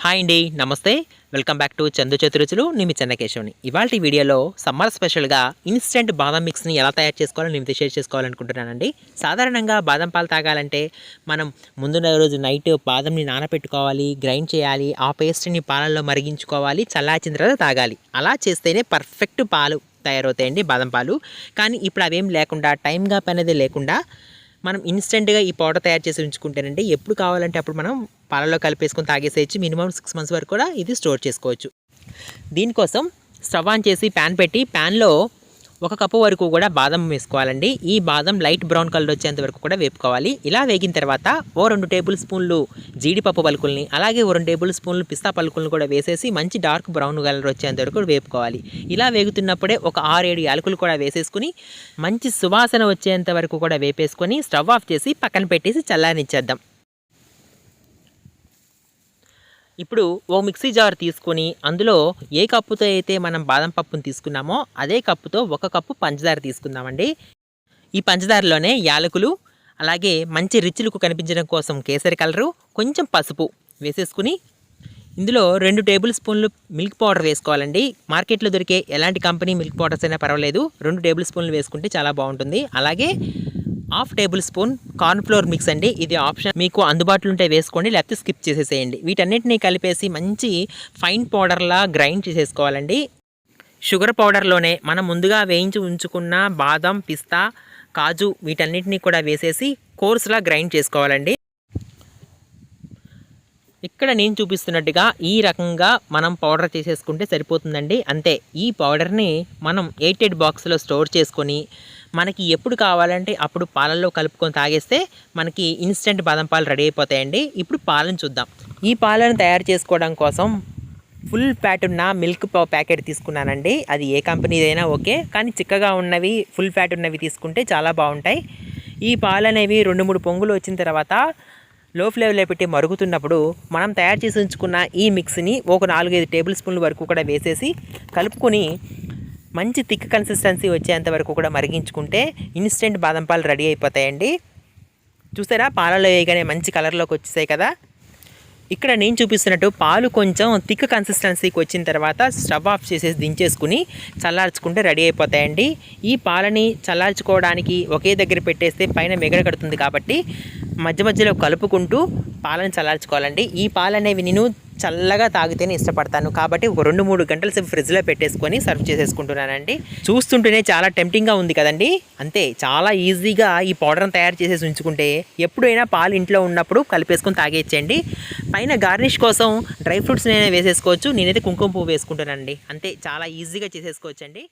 Hi అండి, నమస్తే. Welcome back to Chandu Chaturuchulu. నేను మీ చెన్నకేశవుని. ఇవాళ వీడియోలో సమ్మర్ స్పెషల్గా ఇన్స్టెంట్ బాదం మిక్స్ని ఎలా తయారు చేసుకోవాలో నేను షేర్ చేసుకోవాలనుకుంటున్నానండి. సాధారణంగా బాదం పాలు తాగాలంటే మనం ముందున్న రోజు నైట్ బాదంని నానబెట్టుకోవాలి, గ్రైండ్ చేయాలి, ఆ పేస్ట్ని పాలల్లో మరిగించుకోవాలి, చల్లార్చిన తర్వాత తాగాలి. అలా చేస్తేనే పర్ఫెక్ట్ పాలు తయారవుతాయండి, బాదం పాలు. కానీ ఇప్పుడు అవేం లేకుండా, టైం గ్యాప్ అనేది లేకుండా మనం ఇన్స్టెంట్గా ఈ పౌడర్ తయారు చేసి ఉంచుకుంటేనండి ఎప్పుడు కావాలంటే అప్పుడు మనం పాలలో కలిపేసుకొని తాగేసేయచ్చు. మినిమం 6 months వరకు కూడా ఇది స్టోర్ చేసుకోవచ్చు. దీనికోసం స్టవ్ ఆన్ చేసి ప్యాన్ పెట్టి ప్యాన్లో 1 కప్పు వరకు కూడా బాదం వేసుకోవాలండి. ఈ బాదం లైట్ బ్రౌన్ కలర్ వచ్చేంత వరకు కూడా వేపుకోవాలి. ఇలా వేగిన తర్వాత 2 టేబుల్ స్పూన్లు జీడిపప్పు పలుకుల్ని, అలాగే 2 టేబుల్ స్పూన్లు పిస్తా పలుకుల్ని కూడా వేసేసి మంచి డార్క్ బ్రౌన్ కలర్ వచ్చేంత వరకు వేపుకోవాలి. ఇలా వేగుతున్నప్పుడే ఒక 6-7 యాలకులు కూడా వేసేసుకుని మంచి సువాసన వచ్చేంత వరకు కూడా వేపేసుకొని స్టవ్ ఆఫ్ చేసి పక్కన పెట్టేసి చల్లారనిచ్చేద్దాం. ఇప్పుడు ఓ మిక్సీ జార్ తీసుకొని అందులో ఏ కప్పుతో అయితే మనం బాదం పప్పును తీసుకున్నామో అదే కప్పుతో 1 కప్పు పంచదార తీసుకుందామండి. ఈ పంచదారలోనే యాలకులు, అలాగే మంచి రిచ్ లుక్ కనిపించడం కోసం కేసరి కలరు, కొంచెం పసుపు వేసేసుకుని ఇందులో 2 టేబుల్ స్పూన్లు మిల్క్ పౌడర్ వేసుకోవాలండి. మార్కెట్లో దొరికే ఎలాంటి కంపెనీ మిల్క్ పౌడర్స్ అయినా పర్వాలేదు, 2 టేబుల్ స్పూన్లు వేసుకుంటే చాలా బాగుంటుంది. అలాగే 1/2 టేబుల్ స్పూన్ కార్న్ఫ్లోర్ మిక్స్ అండి. ఇది ఆప్షన్, మీకు అందుబాటులో ఉంటే వేసుకోండి, లేకపోతే స్కిప్ చేసేసేయండి. వీటన్నిటిని కలిపేసి మంచి ఫైన్ పౌడర్లా గ్రైండ్ చేసేసుకోవాలండి. షుగర్ పౌడర్లోనే మనం ముందుగా వేయించి ఉంచుకున్న బాదం, పిస్తా, కాజు వీటన్నిటిని కూడా వేసేసి కోర్స్లా గ్రైండ్ చేసుకోవాలండి. ఇక్కడ నేను చూపిస్తున్నట్టుగా ఈ రకంగా మనం పౌడర్ చేసేసుకుంటే సరిపోతుందండి. అంతే. ఈ పౌడర్ని మనం ఎయిటెడ్ బాక్స్లో స్టోర్ చేసుకొని మనకి ఎప్పుడు కావాలంటే అప్పుడు పాలల్లో కలుపుకొని తాగేస్తే మనకి ఇన్స్టెంట్ బాదం పాలు రెడీ అయిపోతాయండి. ఇప్పుడు పాలను చూద్దాం. ఈ పాలను తయారు చేసుకోవడం కోసం ఫుల్ ఫ్యాట్ ఉన్న మిల్క్ ప్యాకెట్ తీసుకున్నానండి. అది ఏ కంపెనీదైనా ఓకే, కానీ చిక్కగా ఉన్నవి, ఫుల్ ఫ్యాట్ ఉన్నవి తీసుకుంటే చాలా బాగుంటాయి. ఈ పాలు అనేవి 2-3 పొంగులు వచ్చిన తర్వాత లో ఫ్లేమ్లో పెట్టి మరుగుతున్నప్పుడు మనం తయారు చేసి ఉంచుకున్న ఈ మిక్స్ని ఒక 4-5 టేబుల్ స్పూన్ల వరకు కూడా వేసేసి కలుపుకొని మంచి థిక్ కన్సిస్టెన్సీ వచ్చేంత వరకు కూడా మరిగించుకుంటే ఇన్స్టెంట్ బాదం పాలు రెడీ అయిపోతాయండి. చూసారా, పాలలో వేయగానే మంచి కలర్లోకి వచ్చేసాయి కదా. ఇక్కడ నేను చూపిస్తున్నట్టు పాలు కొంచెం థిక్ కన్సిస్టెన్సీకి వచ్చిన తర్వాత స్టవ్ ఆఫ్ చేసేసి దించేసుకుని చల్లార్చుకుంటే రెడీ అయిపోతాయండి. ఈ పాలని చల్లార్చుకోవడానికి ఒకే దగ్గర పెట్టేస్తే పైన మిగడ కడుతుంది కాబట్టి మధ్య మధ్యలో కలుపుకుంటూ పాలను చల్లార్చుకోవాలండి. ఈ పాలు అనేవి నేను చల్లగా తాగితేనే ఇష్టపడతాను కాబట్టి ఒక 2-3 గంటల సేపు ఫ్రిడ్జ్లో పెట్టేసుకొని సర్వ్ చేసేసుకుంటున్నానండి. చూస్తుంటేనే చాలా టెంప్టింగ్గా ఉంది కదండి. అంతే, చాలా ఈజీగా ఈ పౌడర్ని తయారు చేసేసి ఉంచుకుంటే ఎప్పుడైనా పాలు ఇంట్లో ఉన్నప్పుడు కలిపేసుకొని తాగేయచ్చండి. పైన గార్నిష్ కోసం డ్రై ఫ్రూట్స్ నేనే వేసేసుకోవచ్చు. నేనైతే కుంకుమ పువ్వు వేసుకుంటానండి. అంతే, చాలా ఈజీగా చేసేసుకోవచ్చండి.